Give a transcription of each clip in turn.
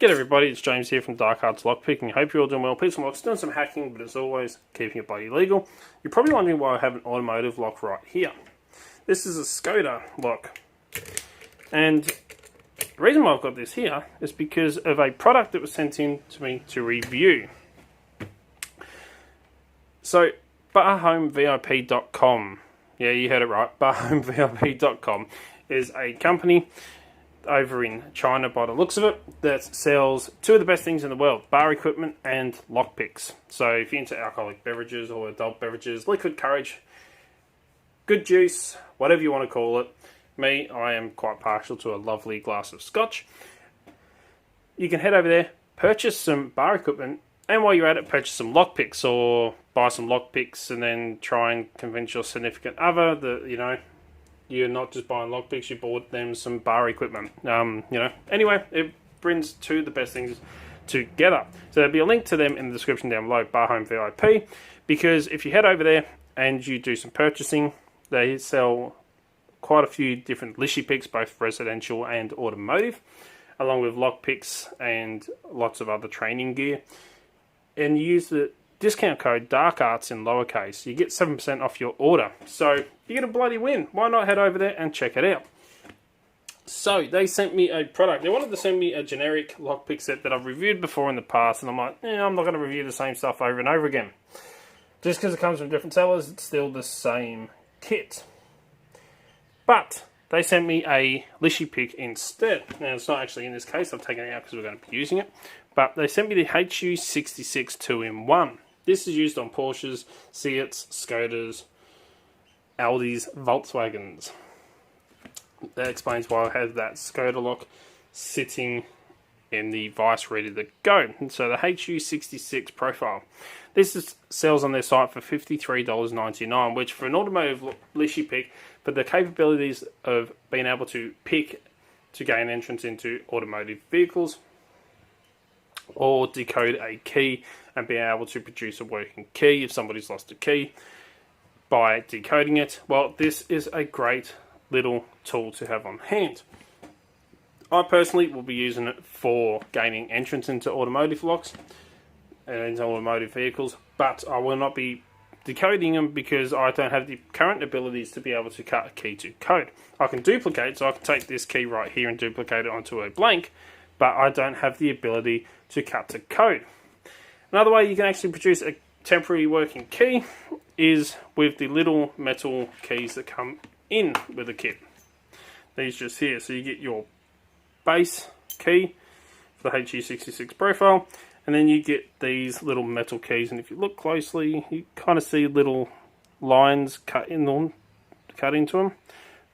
G'day everybody, it's James here from Dark Arts Lockpicking. Hope you're all doing well. Peace and locks, doing some hacking, but as always, keeping it bloody legal. You're probably wondering why I have an automotive lock right here. This is a Skoda lock. And the reason why I've got this here is because of a product that was sent in to me to review. So, barhomevip.com, yeah, you heard it right, barhomevip.com is a company over in China, by the looks of it, that sells two of the best things in the world: bar equipment and lockpicks. So if you're into alcoholic beverages or adult beverages, liquid courage, good juice, whatever you want to call it. Me, I am quite partial to a lovely glass of scotch. You can head over there, purchase some bar equipment, and while you're at it, purchase some lockpicks, or buy some lockpicks and then try and convince your significant other that, you know, you're not just buying lockpicks, you bought them some bar equipment. Anyway, it brings two of the best things together. So there'll be a link to them in the description down below, Barhome VIP, because if you head over there and you do some purchasing, they sell quite a few different lishi picks, both residential and automotive, along with lockpicks and lots of other training gear. And you use the discount code DARKARTS in lowercase, you get 7% off your order. So you get a bloody win. Why not head over there and check it out? So they sent me a product. They wanted to send me a generic lockpick set that I've reviewed before in the past, and I'm like, I'm not going to review the same stuff over and over again. Just because it comes from different sellers, it's still the same kit. But they sent me a lishi pick instead. Now it's not actually in this case, I've taken it out because we're going to be using it. But they sent me the HU66 2-in-1. This is used on Porsches, Seats, Skodas, Audis, Volkswagens. That explains why I have that Skoda lock sitting in the vise ready to go. And so the HU66 profile. This sells on their site for $53.99, which for an automotive lishi pick, for the capabilities of being able to pick to gain entrance into automotive vehicles, or decode a key and be able to produce a working key if somebody's lost a key by decoding it. Well, this is a great little tool to have on hand. I personally will be using it for gaining entrance into automotive locks and into automotive vehicles, but I will not be decoding them because I don't have the current abilities to be able to cut a key to code. I can duplicate, so I can take this key right here and duplicate it onto a blank, but I don't have the ability to cut to code. Another way you can actually produce a temporary working key is with the little metal keys that come in with the kit. These just here. So you get your base key for the HU66 profile, and then you get these little metal keys, and if you look closely, you kind of see little lines cut into them.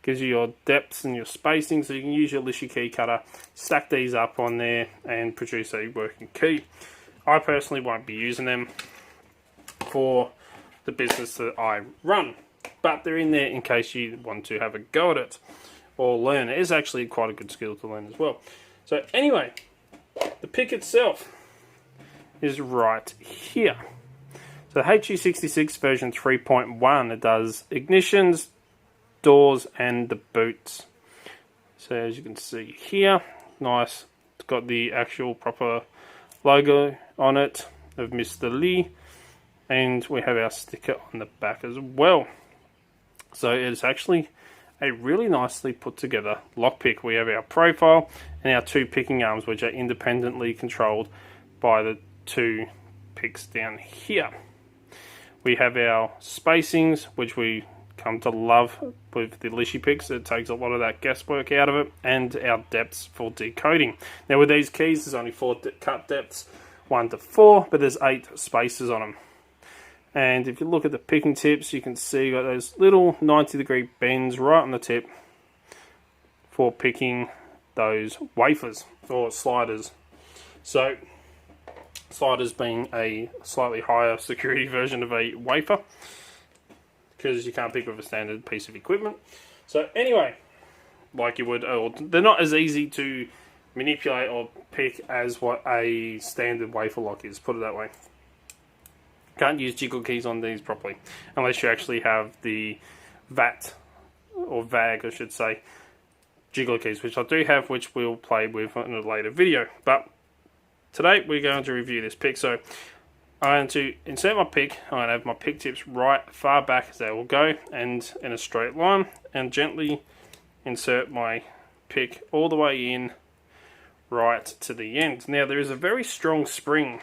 Gives you your depths and your spacing, so you can use your lishi key cutter, stack these up on there and produce a working key. I personally won't be using them for the business that I run, but they're in there in case you want to have a go at it or learn. It is actually quite a good skill to learn as well. So anyway, the pick itself is right here. So the HU66 version 3.1, it does ignitions, doors and the boots. So as you can see here, nice, it's got the actual proper logo on it of Mr. Lee, and we have our sticker on the back as well. So it's actually a really nicely put together lockpick. We have our profile and our two picking arms, which are independently controlled by the two picks down here. We have our spacings, which we come to love with the lishi picks. It takes a lot of that guesswork out of it, and our depths for decoding. Now with these keys, there's only 4 cut depths, 1 to 4, but there's 8 spaces on them. And if you look at the picking tips, you can see you got those little 90-degree bends right on the tip for picking those wafers or sliders. So sliders being a slightly higher security version of a wafer, because you can't pick with a standard piece of equipment. So anyway, like you would, or they're not as easy to manipulate or pick as what a standard wafer lock is, put it that way. Can't use jiggle keys on these properly unless you actually have the VAT or VAG, I should say, jiggle keys, which I do have, which we'll play with in a later video. But today we're going to review this pick. So I'm going to insert my pick. I'm going to have my pick tips right far back as they will go and in a straight line, and gently insert my pick all the way in right to the end. Now there is a very strong spring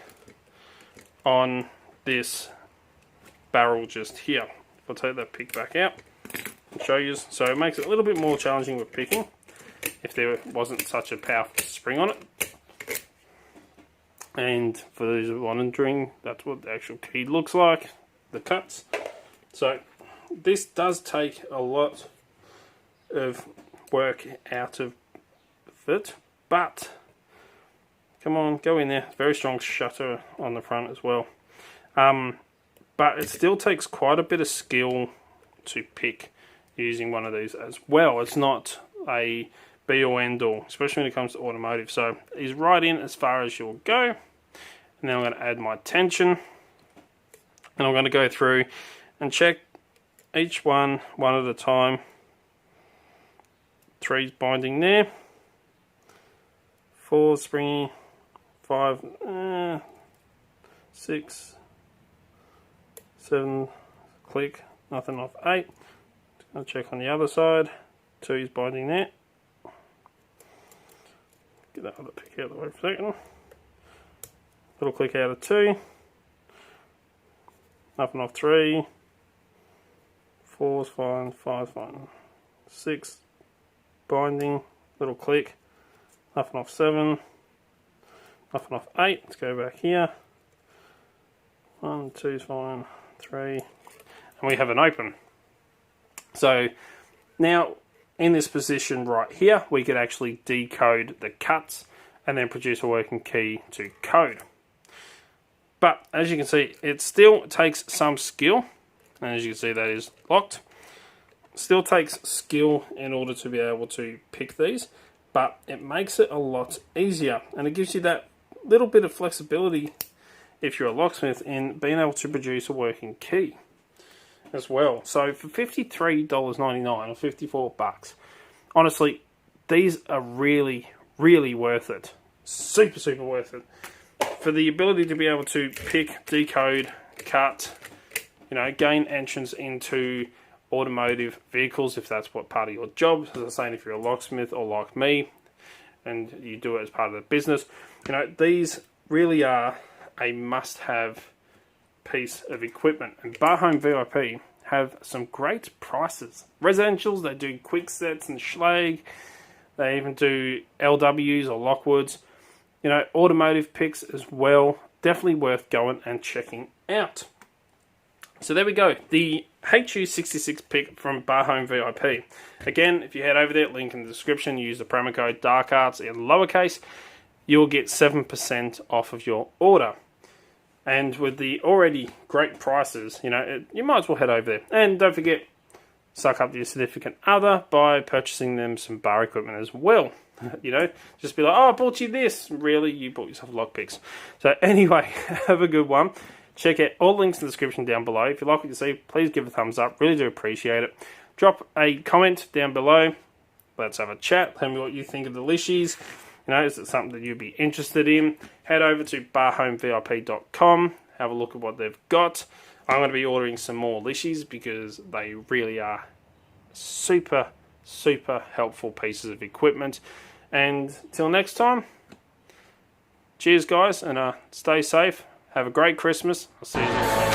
on this barrel just here. If I take that pick back out and show you, so it makes it a little bit more challenging with picking if there wasn't such a powerful spring on it. And for those who are wondering, that's what the actual key looks like, the cuts. So this does take a lot of work out of it, but come on, go in there. Very strong shutter on the front as well. But it still takes quite a bit of skill to pick using one of these as well. It's not a be or end all, especially when it comes to automotive. So he's right in as far as you'll go. And then I'm going to add my tension, and I'm going to go through and check each one at a time. 3's binding there, 4 springy, 5, 6, 7, click, nothing off 8. Just going to check on the other side. 2's binding there. Get that other pick out of the way for a second. Little click out of 2. Nothing off 3. 4's fine, 5's fine. 6 binding, little click. Nothing off 7. Nothing off 8. Let's go back here. 1, 2's fine, 3. And we have an open. So now in this position right here, we could actually decode the cuts and then produce a working key to code. But as you can see, it still takes some skill, and as you can see, that is locked. Still takes skill in order to be able to pick these, but it makes it a lot easier, and it gives you that little bit of flexibility if you're a locksmith in being able to produce a working key as well. So for $53.99 or 54 bucks, honestly, these are really, really worth it. Super, super worth it. For the ability to be able to pick, decode, cut, you know, gain entrance into automotive vehicles if that's what part of your job. As I was saying, if you're a locksmith or like me and you do it as part of the business, you know, these really are a must-have piece of equipment. And Bar Home VIP have some great prices. Residentials, they do quick sets and Schlag. They even do LWs or Lockwoods. You know, automotive picks as well. Definitely worth going and checking out. So there we go. The HU66 pick from Bar Home VIP. Again, if you head over there, link in the description, use the promo code lockouts in lowercase, you'll get 7% off of your order. And with the already great prices, you know, you might as well head over there. And don't forget, suck up your significant other by purchasing them some bar equipment as well. You know, just be like, oh, I bought you this. Really, you bought yourself lockpicks. So anyway, have a good one. Check out all links in the description down below. If you like what you see, please give a thumbs up. Really do appreciate it. Drop a comment down below. Let's have a chat. Tell me what you think of the lishis. You know, is it something that you'd be interested in? Head over to barhomevip.com. Have a look at what they've got. I'm going to be ordering some more lishis because they really are super, super helpful pieces of equipment. And till next time, cheers guys, and stay safe. Have a great Christmas. I'll see you next time.